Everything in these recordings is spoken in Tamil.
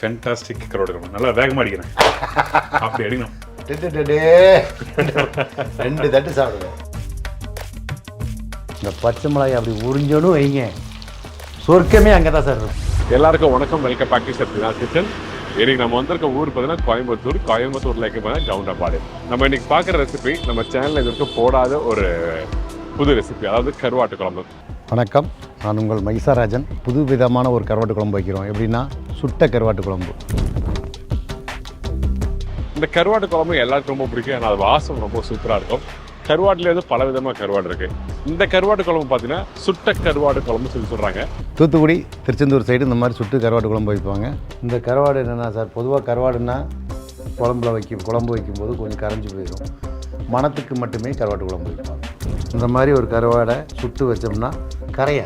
ஃபென்டாஸ்டிக் கரோடு குழம்பு. நல்லா வேகமாக அடிக்கிறேன். அப்படி அடிக்கணும். 2 தட்டு சாப்பிடுவேன். இந்த பச்சை மிளகாய் அப்படி உறிஞ்சோன்னு வைங்க, சொர்க்கமே அங்கே தான் சார் இருக்கும். எல்லாருக்கும் வணக்கம். Welcome back to Sathya kitchen. இன்னைக்கு நம்ம வந்திருக்க ஊர் பார்த்தீங்கன்னா கோயம்புத்தூர்ல பார்த்தீங்கன்னா கவுண்டபாடு. நம்ம இன்னைக்கு பார்க்குற ரெசிபி நம்ம சேனலில் இது வரைக்கும் போடாத ஒரு புது ரெசிபி, அதாவது கருவாட்டு குழம்பு. வணக்கம், நான் உங்கள் மைசாராஜன். புது விதமான ஒரு கருவாட்டு குழம்பு வைக்கிறோம். எப்படின்னா சுட்ட கருவாட்டு குழம்பு. இந்த கருவாட்டு குழம்பு எல்லாருக்கும் ரொம்ப பிடிக்கும். ஏன்னா அது வாசம் ரொம்ப சூப்பராக இருக்கும். கருவாட்டிலே வந்து பல விதமாக கருவாடு இருக்குது. இந்த கருவாட்டு குழம்பு பார்த்தீங்கன்னா சுட்ட கருவாடு குழம்பு சொல்கிறாங்க. தூத்துக்குடி, திருச்செந்தூர் சைடு இந்த மாதிரி சுட்டு கருவாட்டு குழம்பு வைப்பாங்க. இந்த கருவாடு என்னென்னா சார், பொதுவாக கருவாடுன்னா குழம்பு வைக்கும்போது கொஞ்சம் கரைஞ்சி போயிடும். மணத்துக்கு மட்டுமே கருவாட்டு குழம்பு வைப்பாங்க. இந்த மாதிரி ஒரு கருவாடை சுட்டு வச்சோம்னா கரையா.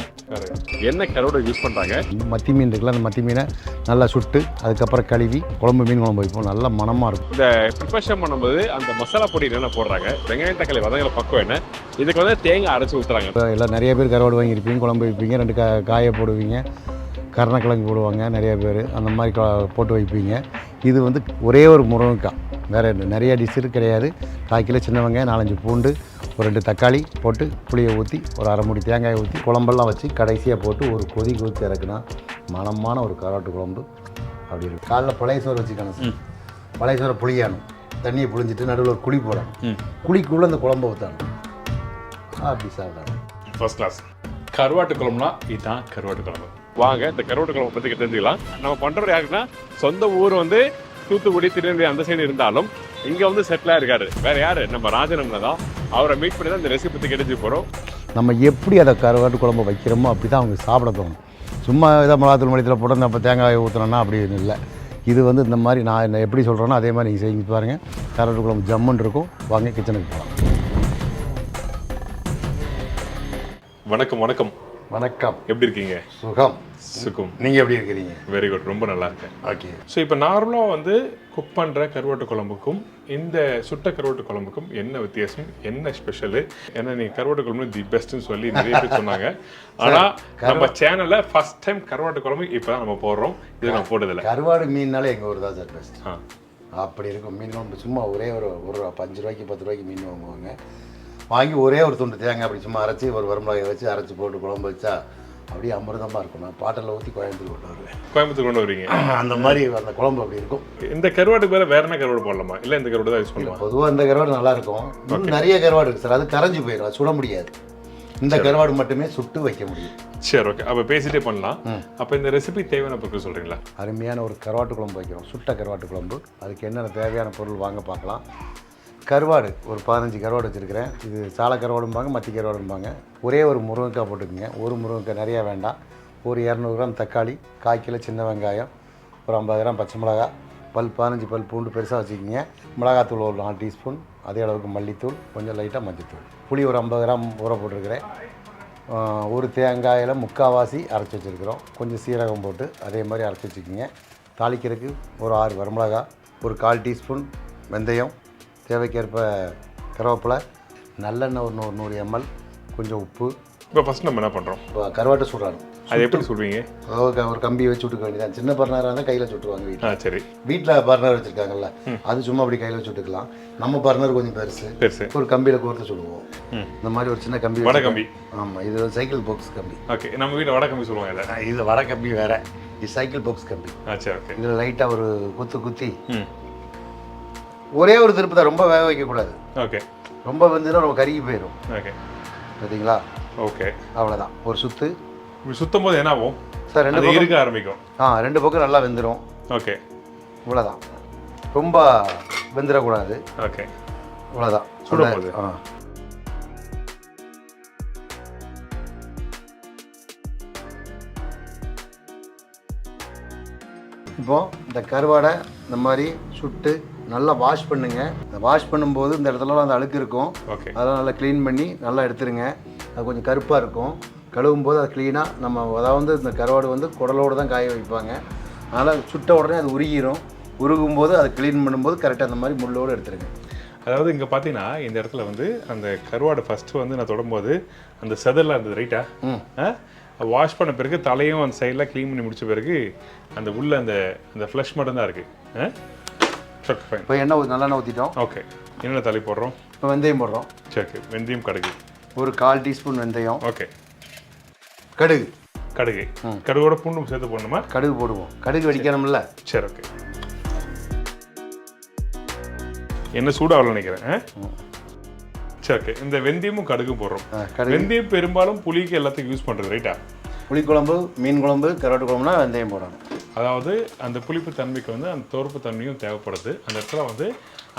என்ன கருவாடை யூஸ் பண்ணுறாங்க? மத்தி மீன் இருக்குல்ல, அந்த மத்தி மீனை நல்லா சுட்டு அதுக்கப்புறம் கழுவி மீன் குழம்பு வைப்போம். நல்லா மணமாக இருக்கும். இந்த ப்ரிப்பரேஷன் பண்ணும்போது அந்த மசாலா பொடி என்னென்ன போடுறாங்க? வெங்காயம் தக்காளி வதங்கிற பக்கம் என்ன? இதுக்கு வந்து தேங்காய் அரைச்சி ஊற்றுறாங்க. இப்போ எல்லாம் நிறைய பேர் கருவாடு வாங்கியிருப்பீங்க, குழம்பு வைப்பீங்க, 2 காயை போடுவீங்க, கருணக்கிழங்கு போடுவாங்க நிறைய பேர். அந்த மாதிரி போட்டு வைப்பீங்க. இது வந்து ஒரே ஒரு முருங்கைக்காய், வேறு நிறைய டிஷ் கிடையாது. 1/4 கிலோ சின்ன வெங்காயம், 4-5 பூண்டு, ஒரு 2 தக்காளி போட்டு புளியை ஊற்றி ஒரு அரை மூடி தேங்காயை ஊற்றி குழம்பெல்லாம் வச்சு கடைசியாக போட்டு ஒரு கொதி ஊற்றி இறக்குனா மனமான ஒரு கருவாட்டு குழம்பு அப்படி இருக்கும். காலைல பழைய சோறு வச்சுக்கணும் சார். பழைய சோறை புளியானும், தண்ணியை புளிஞ்சிட்டு நடுவில் ஒரு குழி போடணும். குழிக்குள்ளே அந்த குழம்பை ஊற்றணும். அப்படி சாப்பிடணும். ஃபர்ஸ்ட் கிளாஸ் கருவாட்டு குழம்புனா இதுதான் கருவாட்டு குழம்பு. வாங்க இந்த கருவாட்டு குழம்பு பற்றி தெரிஞ்சுக்கலாம். நம்ம பண்ணுறது யாருக்குன்னா, சொந்த ஊர் வந்து தூத்துக்குடி, திருநெல்வேலி அந்த சைடு இருந்தாலும் இங்கே வந்து செட்டிலாக இருக்காரு. வேற யாரு? நம்ம ராஜனம்ல தான். அவரை மீட் பண்ணி தான் இந்த ரெசிபி பற்றி கிடைச்சி போகிறோம். நம்ம எப்படி அதை கருவாட்டு குழம்பு வைக்கிறோமோ அப்படி தான் அவங்க சாப்பிட தோணும். சும்மா ஏதாவது மிளகாத்தூள் மளிகையில் போட்டு நம்ம தேங்காய் ஊற்றுனோன்னா அப்படி இல்லை. இது வந்து இந்த மாதிரி நான் எப்படி சொல்கிறேனோ அதே மாதிரி நீங்கள் செஞ்சு பாருங்கள். கருவாட்டு குழம்பு ஜம்முன்னு இருக்கும். வாங்க கிச்சனுக்கு போகலாம். வணக்கம். வணக்கம். வணக்கம். எப்படி இருக்கீங்க? சுகம். சுகம். நீங்கள் எப்படி இருக்கிறீங்க? Very good. ரொம்ப நல்லா இருக்கேன். ஓகே. ஸோ இப்போ நார்மலாக வந்து குக் பண்ணுற கருவாட்டு குழம்புக்கும் இந்த சுட்ட கருவாட்டு குழம்புக்கும் என்ன வித்தியாசம், என்ன ஸ்பெஷலு? ஏன்னா நீங்கள் கருவாட்டு குழம்பு தி பெஸ்ட்டுன்னு சொல்லி நிறைய பேர் சொன்னாங்க. ஆனால் நம்ம சேனலில் ஃபர்ஸ்ட் டைம் கருவாட்டு குழம்பு இப்போ தான் நம்ம போடுறோம். இது நான் போட்டதில்லை. கருவாடு மீன்னாலே எங்கள் ஊர் தான் சார் பெஸ்ட். அப்படி இருக்கும். மீன் குழம்பு சும்மா ஒரே ஒரு 5 ரூபாய்க்கு 10 ரூபாய்க்கு மீன் வாங்குவாங்க. வாங்கி ஒரே ஒரு துண்டு தேங்காய் அப்படி சும்மா அரைச்சி ஒரு வரமிளகாயை வச்சு அரைச்சி போட்டு குழம்பு வச்சா அப்படியே அமிர்தமாக இருக்கும். நான் பாட்டில் ஊற்றி கோயம்புத்தூர் கொண்டு வருவேன். கோயம்புத்தூர் கொண்டு வருவீங்க? அந்த மாதிரி அந்த குழம்பு அப்படி இருக்கும். இந்த கருவாட்டுக்கு வேற என்ன கருவாடு போடலாமா, இல்லை இந்த கருவாடு தான் யூஸ் பண்ணலாம்? பொதுவாக இந்த கருவாடு நல்லா இருக்கும். இன்னும் நிறைய கருவாடு இருக்குது சார், அது கரைஞ்சி போயிடும், அது சுட முடியாது. இந்த கருவாடு மட்டுமே சுட்டு வைக்க முடியும். சரி, ஓகே. அப்போ பேசிட்டே பண்ணலாம். அப்போ இந்த ரெசிபி தேவையான பொருட்கள் சொல்கிறீங்களா? அருமையான ஒரு கருவாட்டு குழம்பு வைக்கிறோம், சுட்ட கருவாட்டு குழம்பு. அதுக்கு என்னென்ன தேவையான பொருள் வாங்க பார்க்கலாம். கருவாடு ஒரு 15 கருவாடு வச்சுருக்கிறேன். இது சாலை கருவாடும்பாங்க, மத்தி கருவாடும்பாங்க. ஒரே ஒரு முருங்கைக்காய் போட்டுக்கோங்க. ஒரு முருங்கைக்காய் நிறைய வேண்டாம். ஒரு 200 கிராம் தக்காளி, 1/4 கிலோ சின்ன வெங்காயம், ஒரு 50 கிராம் பச்சை மிளகா, 15 பல் பூண்டு பெருசாக வச்சுக்கிங்க. மிளகாத்தூள் ஒரு 4 டீஸ்பூன், அதே அளவுக்கு மல்லித்தூள், கொஞ்சம் லைட்டாக மஞ்சத்தூள். புளி ஒரு 50 கிராம் ஊற போட்டிருக்கிறேன். ஒரு தேங்காயில் 3/4 அரைச்சி வச்சுருக்கிறோம். கொஞ்சம் சீரகம் போட்டு அதே மாதிரி அரைச்சி வச்சுக்கிங்க. தாளிக்கிறதுக்கு ஒரு 6 வரமிளகா, ஒரு 1/4 டீஸ்பூன் வெந்தயம், தேவைக்கேற்ப கருவேப்பிலை, நல்லெண்ணெய் ஒரு 100 ml, கொஞ்சம் உப்பு. இப்போ ஃபஸ்ட் நம்ம என்ன பண்ணுறோம்? இப்போ கருவாட்டை சுடணும். அது எப்படி சுடுவீங்க? ஒரு கம்பி வச்சு விட்டுக்க வேண்டியதான். சின்ன பர்னராக இருந்தால் கையில் சுட்டுருவாங்க வீட்டில். சரி. வீட்டில் பர்னர் வச்சுருக்காங்கல்ல, அது சும்மா அப்படி கையில் வச்சுட்டுக்கலாம். நம்ம பர்னர் கொஞ்சம் பெருசு, ஒரு கம்பியில் கோர்த்து சுடுவோம். இந்த மாதிரி ஒரு சின்ன கம்பி, வடை கம்பி. ஆமாம், இது சைக்கிள் பாக்ஸ் கம்பி. ஓகே. நம்ம வீட்டில் வடை கம்பி சொல்லுவாங்க. இது வடை கம்பி வேறு, இது சைக்கிள் பாக்ஸ் கம்பி. சரி, ஓகே. இதில் லைட்டாக ஒரு குத்தி ஒரே ஒரு திருப்பு தான், ரொம்ப வேக வைக்கக்கூடாது. ஓகே. ரொம்ப வந்துன்னா ரொம்ப கருகி போயிடும். ஓகே. பார்த்தீங்களா? ஓகே. அவ்வளோதான். ஒரு சுத்து சுத்தம் போது என்ன ஆகும் சார்? 2 பக்கம் இருக்க ஆரம்பிக்கும். 2 பக்கம் நல்லா வெந்துடும். ஓகே. இவ்வளோதான். ரொம்ப வெந்துடக்கூடாது. ஓகே. இவ்வளோதான். சுடும்போது இப்போது இந்த கருவாடை இந்த மாதிரி சுட்டு நல்லா வாஷ் பண்ணுங்க. இந்த வாஷ் பண்ணும்போது இந்த இடத்துலலாம் அந்த அழுக்கு இருக்கும். ஓகே. அதெல்லாம் நல்லா க்ளீன் பண்ணி நல்லா எடுத்துருங்க. அது கொஞ்சம் கருப்பாக இருக்கும். கழுவும் போது அது க்ளீனாக நம்ம அதாவது இந்த கருவாடு வந்து குடலோடு தான் காய வைப்பாங்க. அதனால் சுட்ட உடனே அது உருகிடும். உருகும் போது அதை க்ளீன் பண்ணும்போது கரெக்டாக அந்த மாதிரி முள்ளோடு எடுத்துருங்க. அதாவது இங்கே பார்த்தீங்கன்னா இந்த இடத்துல வந்து அந்த கருவாடு ஃபஸ்ட்டு வந்து நான் தொடும்போது அந்த செதல்லாம் இருந்தது, ரைட்டா? வாஷ் பண்ண பிறகு தலையும் அந்த சைடில் க்ளீன் பண்ணி முடிச்ச பிறகு அந்த உள்ள அந்த ஃப்ளஷ் மட்டும்தான் இருக்குது. Okay fine. இப்போ எண்ணெய் நல்லெண்ணெய் ஊற்றிட்டோம். ஓகே, என்ன தலை போடுறோம்? இப்போ வெந்தயம் போடுறோம். சரி, ஓகே. வெந்தயம், கடுகு. ஒரு 1/4 டீஸ்பூன் வெந்தயம். ஓகே. கடுகு. கடுகோட பூண்டும் சேர்த்து போடணுமா? கடுகு போடுவோம். கடுகு வெடிக்கணும்ல. சரி, ஓகே. என்ன சூடாகல நினைக்கிறேன். சரி, ஓகே. இந்த வெந்தயமும் கடுகும் போடுறோம். வெந்தயம் பெரும்பாலும் புளிக்கு எல்லாத்துக்கும் யூஸ் பண்ணுறது, ரைட்டா? புளிக்குழம்பு, மீன் குழம்பு, கருவாட்டு குழம்புனா வெந்தயம் போடணும். அதாவது அந்த புளிப்பு தன்மைக்கு வந்து அந்த துவர்ப்பு தன்மையும் தேவைப்படுது. அந்த இடத்துல வந்து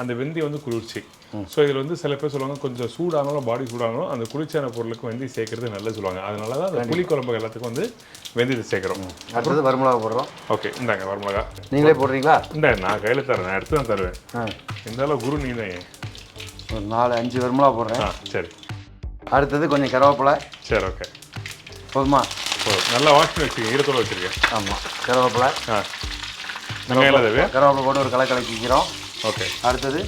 அந்த வெந்தயம் வந்து குளிர்ச்சி. ஸோ இதில் வந்து சில பேர் சொல்லுவாங்க கொஞ்சம் சூடானாலும் பாடி சூடானாலும் அந்த குளிர்ச்சியான பொருளுக்கு வெந்தயம் சேர்க்கறது நல்லது சொல்லுவாங்க. அதனால தான் அந்த புளிக்குழம்பு எல்லாத்துக்கும் வந்து வெந்தயத்தை சேர்க்குறோம். அடுத்தது வரமிளகா போடுறோம். ஓகே, இந்தாங்க வரமிளகா. நீங்களே போடுறீங்களா? இந்த நான் கையில் தரேன், நான் எடுத்து தான் தருவேன். இந்த அளவு குரு நீ தான். ஒரு 4-5 வரமிளகா போடுறேன். சரி. அடுத்தது கொஞ்சம் கருவேப்பிலை. சரி, ஓகே. போதுமா? நல்லா வாஷ் பண்ணி வச்சுருக்கேன், ஈரத்தோடு வச்சுருக்கேன். ஆமாம், கருவேப்பிலை. வெங்காயம் தேவை. கருவேப்பிலை போட்டு ஒரு கலக்கிக்கிறோம். ஓகே. அடுத்தது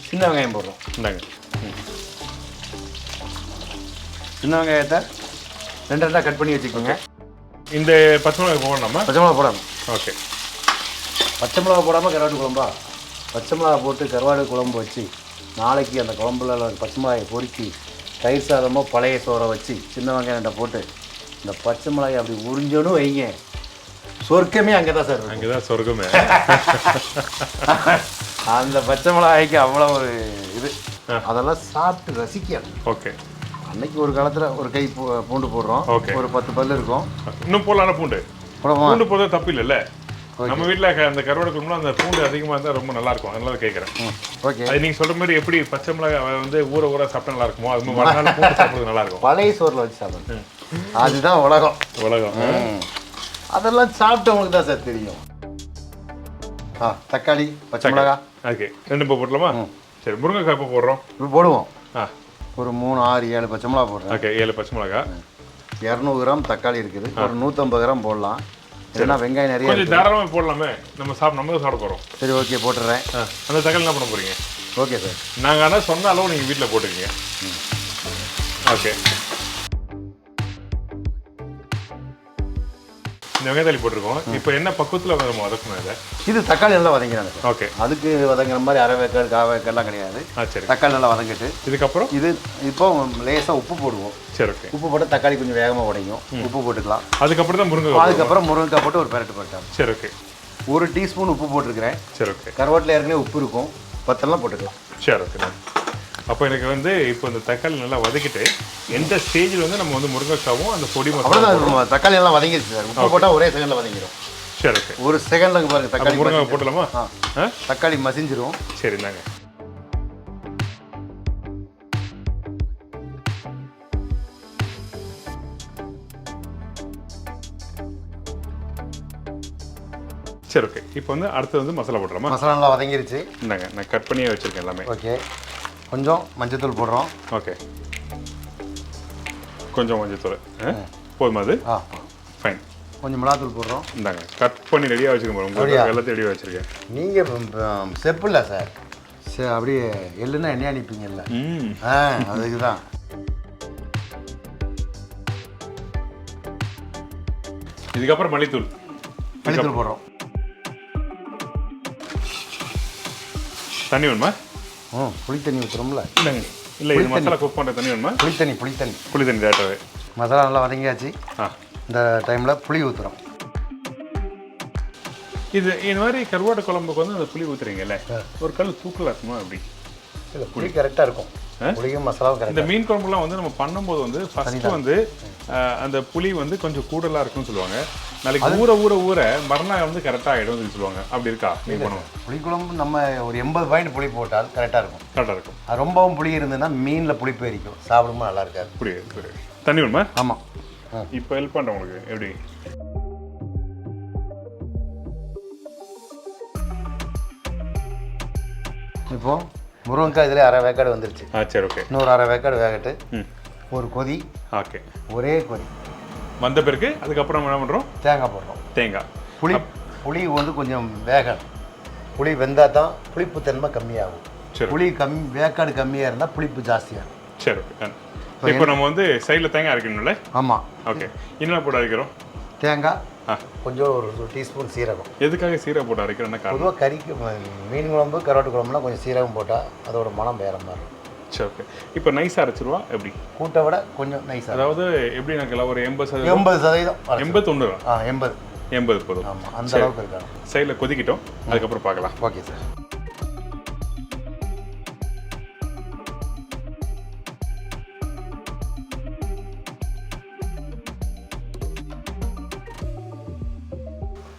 சின்ன வெங்காயம் போடுறோம். இந்தாங்க. சின்ன வெங்காயத்தை 2 கட் பண்ணி வச்சுக்கோங்க. இந்த பச்சை மிளகாய் போடணுமா? பச்சை மிளகா போடணும். ஓகே. பச்சை மிளகா போடாமல் கருவாட்டு குழம்பா? பச்சை மிளகா போட்டு கருவாடு குழம்பு வச்சு நாளைக்கு அந்த குழம்புல பச்சை மிளகாயை பொறுக்கி தயிர் சாதமோ பழைய சோறை வச்சு சின்ன வெங்காயம் போட்டு இந்த பச்சை மிளகாய் அப்படி உறிஞ்சோன்னு வைங்க, சொர்க்கமே அங்கே தான் சார். அங்கே தான் சொர்க்கமே. அந்த பச்சை மிளகாய்க்கு அவ்வளோ ஒரு இது, அதெல்லாம் சாப்பிட்டு ரசிக்கணும். ஓகே. அன்னைக்கு ஒரு காலத்தில் ஒரு கை பூண்டு போடுறோம். ஓகே. ஒரு 10 பல்லு இருக்கும். இன்னும் போடலாம் பூண்டு. பூண்டு போடுறது தப்பு இல்லைல்ல? நம்ம வீட்டில் அந்த கருவாடு குழம்புல அந்த பூண்டு அதிகமாக இருந்தால் ரொம்ப நல்லா இருக்கும். அதனால கேட்குறேன். ஓகே. அது நீங்கள் சொல்கிற மாதிரி எப்படி பச்சை மிளகாய் வந்து ஊற சாப்பிட்டா நல்லா இருக்குமோ அது மாதிரி மறுநாள் பூண்டு சாப்பிட்றது நல்லா இருக்கும். பழைய சோறில் வச்சு சாப்பிடணும். அதுதான் உலகம். அதெல்லாம் சாப்பிட்டவங்களுக்கு தான் சார் தெரியும். தக்காளி, பச்சை மிளகா. ஓகே, 2 இப்போ போடலாமா? சரி, முருங்கைக்காய் இப்போ போடுறோம். இப்போ போடுவோம். ஒரு 3, 6, 7 பச்சை மிளகா போடுறேன். ஓகே, 7 பச்சை மிளகா. 200 கிராம் தக்காளி இருக்குது. ஒரு 150 கிராம் போடலாம். ஏன்னா வெங்காயம் நிறைய கொஞ்சம் தாராளமாக போடலாமே, நம்ம தான் சாப்பிட போகிறோம். சரி, ஓகே, போட்டுடுறேன். அந்த தக்காளி என்ன பண்ண போகிறீங்க? Okay sir. நாங்கள் ஆனால் சொன்ன அளவு நீங்கள் வீட்டில் போட்டுக்கீங்க. ஓகே. இந்த வெங்காயத்தள்ளி போட்டிருக்கோம். இப்போ என்ன பக்குவத்தில் நம்ம வதக்கணும் இதை? இது தக்காளி நல்லா வதங்கிறாங்க சார். ஓகே. அதுக்கு வதங்குற மாதிரி அரை வேக்காடு, கால் வேக்காடுலாம் கிடையாது. சரி. தக்காளி நல்லா வதங்கிட்டு இதுக்கப்புறம் இப்போ லேசாக உப்பு போடுவோம். சரி, ஓகே. உப்பு போட்டு தக்காளி கொஞ்சம் வேகமாக உடையும். உப்பு போட்டுக்கலாம். அதுக்கப்புறம் தான் முருங்கைக்காய். அதுக்கப்புறம் முருங்கைக்காய் போட்டு ஒரு பெரட்டு போட்டோம். சரி, ஓகே. 1 டீஸ்பூன் உப்பு போட்டிருக்கிறேன். சரி, ஓகே. கருவாட்டில் ஏற்கனவே உப்பு இருக்கும், பத்தெல்லாம் போட்டுக்கலாம். சரி, ஓகே. அப்போ எனக்கு வந்து இப்போ இந்த தக்காளி நல்லா வதக்கிட்டு எந்த ஸ்டேஜில் வந்து நம்ம வந்து முருங்கைக்காவும் அந்த பொடி அவ்வளோதான். தக்காளி எல்லாம் வதங்கிடுச்சு சார். உப்பு போட்டால் ஒரே செகண்டில் வதங்கிடும். சரி, ஓகே. ஒரு செகண்டில் பாருங்க தக்காளி முருங்கை போட்டலாமா? தக்காளி மசிஞ்சிரும். சரி, இந்தாங்க. சரி, ஓகே. இப்போ வந்து அடுத்து வந்து மசாலா போட்டுலாமா? மசாலா நல்லா வதங்கிருச்சு. இந்தாங்க, நான் கட் பண்ணியே வச்சுருக்கேன் எல்லாமே. ஓகே. கொஞ்சம் மஞ்சத்தூள் போடுறோம். ஓகே. கொஞ்சம் மஞ்சத்தூள் போதுமா? அது ஃபைன். கொஞ்சம் மிளகாத்தூள் போடுறோம். இந்தாங்க, கட் பண்ணி ரெடியாக வச்சுருக்கேன். உங்களுக்கு எல்லாத்தையும் ரெடியாக வச்சுருக்கேன். நீங்கள் செப்பு இல்லை சார். சரி, அப்படியே எள்ளுன்னா எண்ணெய் அனுப்பிங்கல்ல. அதுக்கு தான். இதுக்கப்புறம் மல்லித்தூள் போடுறோம். தண்ணி வேணுமா? புளி தண்ணி ஊற்றுறோம்ல. இல்லைங்க, இல்லை, இது மசாலா குக் பண்ணுற தண்ணி வேணுமா? புளி தண்ணி டேட்டாவே. மசாலா நல்லா வதங்கியாச்சு. இந்த டைமில் புளி ஊற்றுறோம். இது மாதிரி கருவாட்டு குழம்புக்கு வந்து அந்த புளி ஊற்றுறீங்கல்ல, ஒரு கல் தூக்கலாக இருக்குமா? அப்படி இல்லை, புளி கரெக்டாக இருக்கும். புளியும் மசாலாவும் கரெக்டாக. இந்த மீன் குழம்புலாம் வந்து நம்ம பண்ணும்போது வந்து ஃபஸ்ட்டு வந்து அந்த புளி வந்து கொஞ்சம் கூடலாக இருக்குன்னு சொல்லுவாங்க. நாளைக்கு ஊற மறுநாள் வந்து கரெக்டாக ஆகிடும் சொல்லுவாங்க. அப்படி இருக்கா? நீங்கள் பண்ணுவோம். புளி குழம்பு நம்ம ஒரு 80 பாயிண்ட் புளி போட்டால் கரெக்டாக இருக்கும். அது ரொம்பவும் புளி இருந்ததுன்னா மீனில் புளிப்பு எரிக்கும், சாப்பிடும்போது நல்லா இருக்காது. புரியுது. தண்ணி வேணுமா? ஆமாம். இப்போ ஹெல்ப் பண்ணுறேன் உங்களுக்கு. எப்படி? இப்போ முருங்கைக்காய் இதில் அரை வேக்காடு வந்துருச்சு. சரி, ஓகே. இன்னொரு அரை வேக்காடு வேகட்டு. ஒரு கொதி. ஓகே. ஒரே கொதி வந்த பிறகு அதுக்கப்புறம் என்ன பண்ணுறோம்? தேங்காய் போடுறோம். தேங்காய். புளி வந்து கொஞ்சம் வேகணும். புளி வெந்தால் தான் புளிப்பு தன்மை கம்மியாகும். புளி வேக்காடு கம்மியாக இருந்தால் புளிப்பு ஜாஸ்தியாகும். சரி, ஓகே. இப்போ நம்ம வந்து சைடில் தேங்காய் அரைக்கணும்ல? ஆமாம். ஓகே, என்ன போட்டு அரைக்கிறோம்? தேங்காய், கொஞ்சம் ஒரு டீஸ்பூன் சீரகம். எதுக்காக சீரகம் போட்டு அரைக்கிறோன்னா காரணம்? பொதுவாக கறிக்கு மீன் குழம்பு கருவாட்டு குழம்புலாம் கொஞ்சம் சீரகம் போட்டால் அதோட மனம் வேறு மாதிரி இருக்கும். சரி, ஓகே. இப்போ நைஸாக அரைச்சிருவா எப்படி? கூட்டை விட கொஞ்சம் நைஸாக. அதாவது எப்படி எனக்கு ஒரு 80%? 80%. 81 தான். 80 போதும். ஆமாம், அந்த அளவுக்கு இருக்காங்க. சைடில் கொதிக்கிட்டோம், அதுக்கப்புறம் பார்க்கலாம். Okay sir.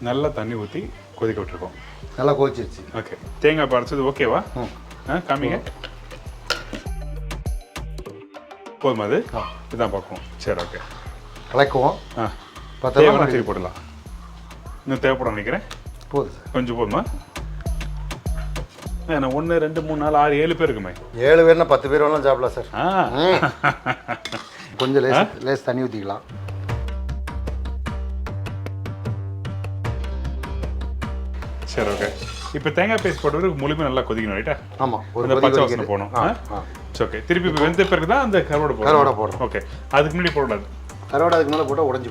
நல்லா தண்ணி ஊற்றி கொதிக்க விட்டுருக்கோம். நல்லா கொதிச்சிருச்சு. ஓகே, தேங்காய் பறிச்சது ஓகேவா? காமிங்க. போதுமா அது? இதுதான் பார்ப்போம். சரி, ஓகே. கலக்குவோம். தேவையான திருப்பி போடலாம். இன்னும் தேவைப்படும் நினைக்கிறேன். போதும் சார். கொஞ்சம் போதுமா? நான் 1 2 3 4 6 7 பேர் இருக்குமே. 7 பேர்னா 10 பேர் வேணாலும் சாப்பிடலாம் சார். கொஞ்சம் லேஸ் தண்ணி ஊற்றிக்கலாம். சரி, ஓகே. இப்போ தேங்காய் பேஸ்ட் போட்டு முழுமையாக நல்லா கொதிக்கணும், ரைட்டா? ஆமாம், ஒரு பச்சை வாசனை போகணும். சரி, ஓகே. திருப்பி இப்போ வெந்த பிறகு தான் அந்த கருவாடை போடுறோம். ஓகே, அதுக்கு முன்னாடி போடக்கூடாது. கருவாடை அதுக்கு மேலே போட்டால் உடஞ்சி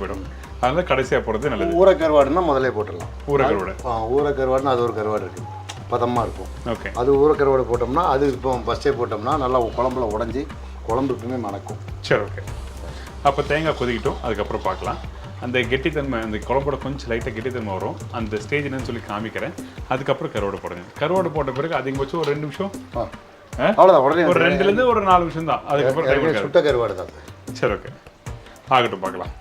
போயிடும். அதனால கடைசியாக போடுறது நல்லது. ஊற கருவாடுனா முதல்ல போட்டுடலாம். ஊற கருவாடு. ஊற கருவாடுனா அது ஒரு கருவாடு இருக்குது, பதமாக இருக்கும். ஓகே, அது ஊற கருவாடு போட்டோம்னா அது இப்போ ஃபஸ்ட்டே போட்டோம்னா நல்லா குழம்புல உடஞ்சி குழம்புக்குமே மணக்கும். சரி, ஓகே. அப்போ தேங்காய் கொதிக்கிட்டோம், அதுக்கப்புறம் பார்க்கலாம். அந்த கெட்டித்தன்மை, அந்த குழம்போட கொஞ்சம் லைட்டாக கெட்டித்தன்மை வரும். அந்த ஸ்டேஜ் என்னன்னு சொல்லி காமிக்கிறேன். அதுக்கப்புறம் கருவாடு போடுங்க. கருவாடு போட்ட பிறகு அதிகபட்சம் ஒரு 2 நிமிஷம், அவ்வளோதான். உடனே ஒரு 2லேருந்து ஒரு 4 நிமிஷம் தான். அதுக்கப்புறம் சுட்ட கருவாடு தான். சரி, ஓகே. ஆகட்டும், பார்க்கலாம்.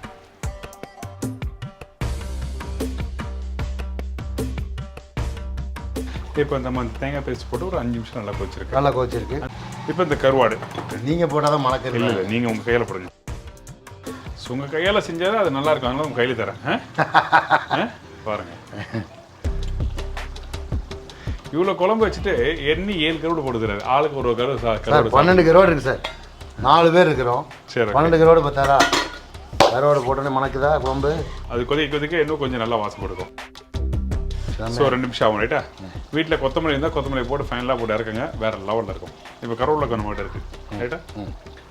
இப்போ நம்ம தேங்காய் பேஸ்ட் போட்டு ஒரு 5 நிமிஷம் நல்லா கொதிச்சிருக்கு. இப்போ இந்த கருவாடு நீங்கள் போட்டால் தான் மணக்க. இல்லை, நீங்கள் உங்கள் கையில் போடுங்க. உங்கள் கையால் செஞ்சால் அது நல்லா இருக்கும். அதனால உங்கள் கையில் தரேன். பாருங்க, இவ்வளோ குழம்பு வச்சுட்டு எண்ணி 7 கருவாடு போடுறாரு. ஆளுக்கு ஒரு கருவாடு. 12 கருவாடு இருக்குது சார். 4 பேர் இருக்கிறோம். சரி, 12 கருவாடு பார்த்தாரா? கருவாடு போட்டோன்னே மணக்குதா குழம்பு? அது கொதிக்க இன்னும் கொஞ்சம் நல்லா வாசம் கொடுக்கும். ஸோ 2 நிமிஷம் ஆகும், ரைட்டா? வீட்டில் கொத்தமல்லி இருந்தால் கொத்தமல்லி போட்டு ஃபைனலாக போட்டு இறக்குங்க, வேறு லெவலில் இருக்கும். இப்போ கருவேப்பிலை நம்மகிட்ட இருக்குது, ரைட்டா?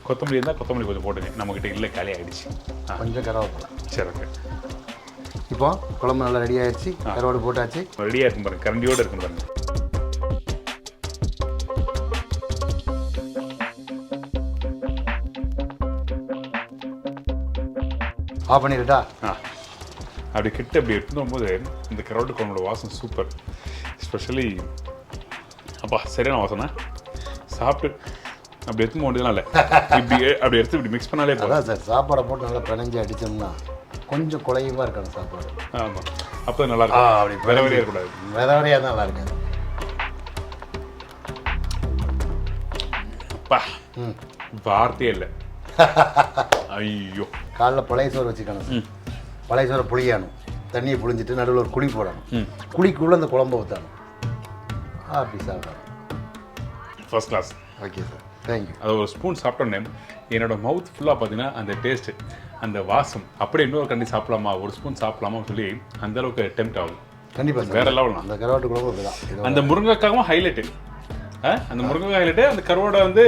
கொத்தமல்லி இருந்தால் கொத்தமல்லி கொஞ்சம் போட்டுங்க. நம்மக்கிட்ட இல்லை, காலி ஆகிடுச்சு. கொஞ்சம் கருவேப்பிலை. சரி, ஓகே. இப்போ குழம்பு நல்லா ரெடி ஆகிடுச்சு. கருவாடு போட்டாச்சு. ரெடியாக இருக்கும் பாருங்க, கரண்டியோடு இருக்கும் பாருங்க. ஆஃப் பண்ணிடுட்டா? அப்படி கிட்ட அப்படி எடுத்துன்னு வரும்போது இந்த கருவாட்டு குழம்போட வாசம் சூப்பர். எஸ்பெஷலி அப்பா சரியான வாசனை. சாப்பிட்டு அப்படி எடுத்து போகிறதுலாம் இல்லை, அப்படி எடுத்து இப்படி மிக்ஸ் பண்ணாலே போதும். அதான் சார், சாப்பாடை போட்டு நல்லா பிணைஞ்சு அடித்தோம்னா கொஞ்சம் குலைவாக இருக்கணும் சாப்பாடு. ஆமாம், அப்போ நல்லா இருக்கும். அப்படி வேற வரையாக இருக்கக்கூடாது. வேற வரையாக தான் நல்லா இருக்கு. அப்பா வார்த்தையே இல்லை. ஐயோ, காலைல பழைய சோறு வச்சுக்கணும். பழைய சோறை புளியணும். தண்ணியை புளிஞ்சிட்டு நடுவில் ஒரு குழி போடணும். குழிக்குள்ளே அந்த குழம்பு ஊற்றணும். அப்படி சாப்பிடணும். First class. Okay sir, thank you. அது ஒரு ஸ்பூன் சாப்பிட்டோன்னே என்னோட மவுத் ஃபுல்லாக பார்த்தீங்கன்னா அந்த டேஸ்ட்டு, அந்த வாசம் அப்படியே இன்னொரு கண்டி சாப்பிடலாமா, ஒரு ஸ்பூன் சாப்பிடலாமா சொல்லி அந்தளவுக்கு டெம்ப்ட் ஆகும். கண்டிப்பாக வேற லெவல். அந்த கருவாட்டு குழம்பு தான். அந்த முருங்கைக்காவும் ஹைலைட்டு. அந்த முருங்கைக்காய் ஹைலைட்டு, அந்த கருவாடை வந்து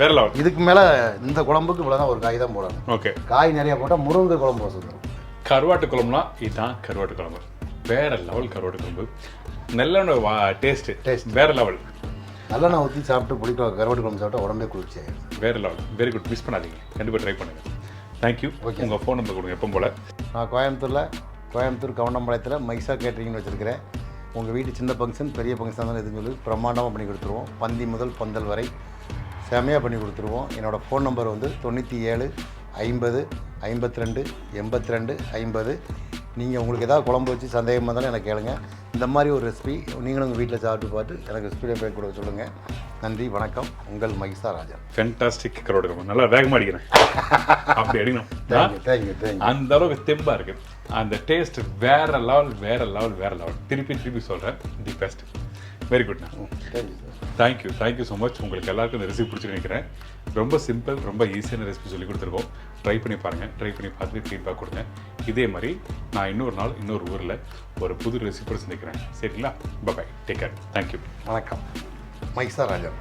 வேற லெவல். இதுக்கு மேலே இந்த குழம்புக்கு இவ்வளோதான், ஒரு காய் தான் போடணும். ஓகே, காய் நிறையா போட்டால் முருங்கை குழம்பு வசந்துடும். கருவாட்டு குழம்புலாம் இதுதான் கருவாட்டு குழம்பு. வேற லெவல் கருவாட்டு குழம்பு. நல்ல டேஸ்ட் வேற லெவல். நல்லெண்ணெய் ஊற்றி சாப்பிட்டு பிடிக்கும். கருவாட்டு குழம்பு சாப்பிட்டா உடம்பே குளிர்ச்சி ஆகிடும். வேற லெவல். Very good. மிஸ் பண்ணாதீங்க, கண்டிப்பாக ட்ரை பண்ணுங்கள். தேங்க்யூ. ஓகே, உங்கள் ஃபோன் நம்பர் கொடுங்க எப்போ போல். நான் கோயம்புத்தூர் கவுண்டம்பாளையத்தில் மைசா கேட்ரிங்னு வச்சுருக்கிறேன். உங்கள் வீட்டு சின்ன ஃபங்க்ஷன் பெரிய ஃபங்க்ஷன் தான் எதுன்னு சொல்லி பிரம்மாண்டமாக பண்ணி கொடுத்துருவோம். பந்தி முதல் பந்தல் வரை செமையாக பண்ணி கொடுத்துருவோம். என்னோடய ஃபோன் நம்பர் வந்து 97 50 52 82 50. நீங்கள் உங்களுக்கு ஏதாவது குழம்பு வச்சு சந்தேகமாக இருந்தாலும் எனக்கு கேளுங்க. இந்த மாதிரி ஒரு ரெசிபி நீங்களும் உங்கள் வீட்டில் சாப்பிட்டு பார்த்து எனக்கு ஸ்பீடாக பேக் கொடுக்க சொல்லுங்கள். நன்றி, வணக்கம். உங்கள் மகிஷா ராஜா. ஃபேன்டாஸ்டிக் கருவாடு குழம்பு. நல்லா வேகமாக அடிக்கிறேன். அப்படி அடிக்கணும். தேங்க்யூ. அந்த அளவுக்கு தெம்பாக இருக்குது. அந்த டேஸ்ட் வேற லெவல். திருப்பி சொல்கிறேன், தி பெஸ்ட். வெரி குட்ண்ணா. Thank you so much. உங்களுக்கு எல்லாருக்கும் இந்த ரெசிபி பிடிச்சி நினைக்கிறேன். ரொம்ப சிம்பிள், ரொம்ப ஈஸியான ரெசிபி சொல்லி கொடுத்துருக்கோம். ட்ரை பண்ணி பாருங்கள். ட்ரை பண்ணி பார்த்துட்டு ஃபீட்பேக் கொடுங்க. இதே மாதிரி நான் இன்னொரு நாள் இன்னொரு ஊரில் ஒரு புது ரெசிபி சந்திக்கிறேன். சரிங்களா? பாய், டேக் கேர். தேங்க்யூ. வணக்கம். மைசா ராஜா.